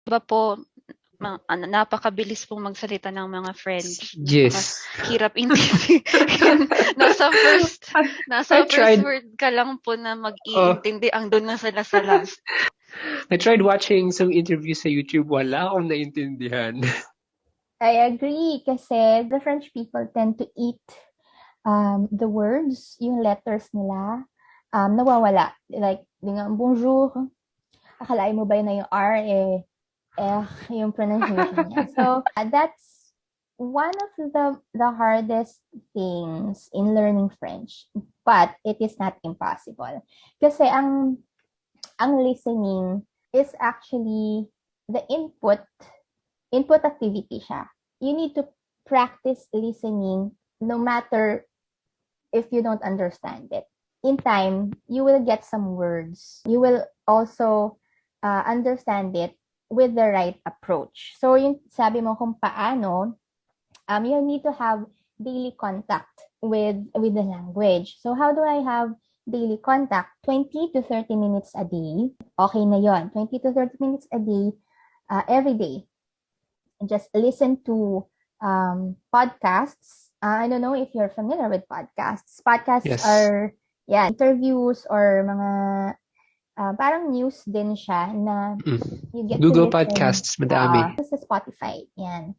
Iba po, napakabilis pong magsalita ng mga French. Yes. Napakahirap intindihin. nasa first tried- word ka lang po na mag-iintindi, ang doon na sila sa last. I tried watching some interviews sa YouTube. Wala akong naintindihan. I agree kasi the French people tend to eat the words, yung letters nila, nawawala. Like, bonjour, akalain mo ba yun na yung R, yung pronunciation niya. So, that's one of the hardest things in learning French. But it is not impossible. Kasi ang listening is actually the input activity siya. You need to practice listening no matter if you don't understand it. In time, you will get some words. You will also understand it with the right approach. So, yung sabi mo kung paano, you need to have daily contact with the language. So, how do I have daily contact? 20 to 30 minutes a day. Okay na yon. 20 to 30 minutes a day, every day. Just listen to podcasts. I don't know if you're familiar with podcasts. Podcasts Yes. are interviews or mga parang news din siya na you get Google to listen. Podcasts, madami. Sa Spotify, yan.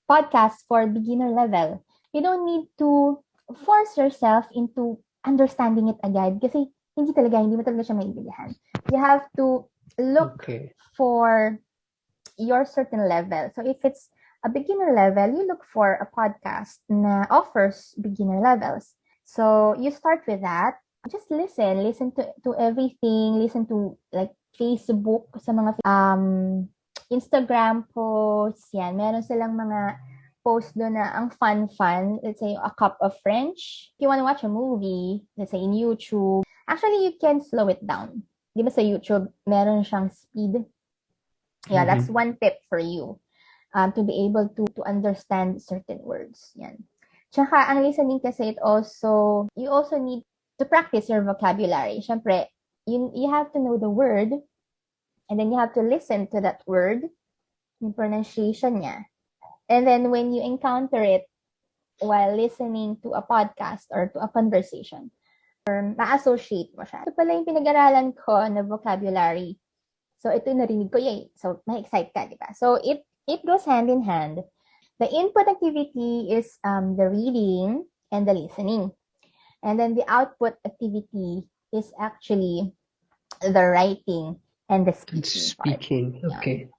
Podcasts for beginner level. You don't need to force yourself into understanding it agad kasi hindi mo talaga siya maintindihan. You have to look for your certain level. So if it's a beginner level, you look for a podcast na offers beginner levels. So you start with that. Just listen to everything. Listen to like Facebook, sa mga Instagram posts, yan. Meron silang mga post doon na ang fun. Let's say a cup of French. If you want to watch a movie, let's say in YouTube, actually you can slow it down. Di ba sa YouTube, meron siyang speed. Yeah, that's one tip for you to be able to understand certain words. Yan. Tsaka, ang listening kasi you also need to practice your vocabulary. Siyempre, you have to know the word and then you have to listen to that word, yung pronunciation niya. And then when you encounter it while listening to a podcast or to a conversation, ma-associate mo siya. Ito pala yung pinag-aralan ko na vocabulary. So, ito yung narinig ko, yay. So, ma-excite ka, di ba? So, it goes hand in hand. The input activity is the reading and the listening. And then the output activity is actually the writing and the speaking. Okay.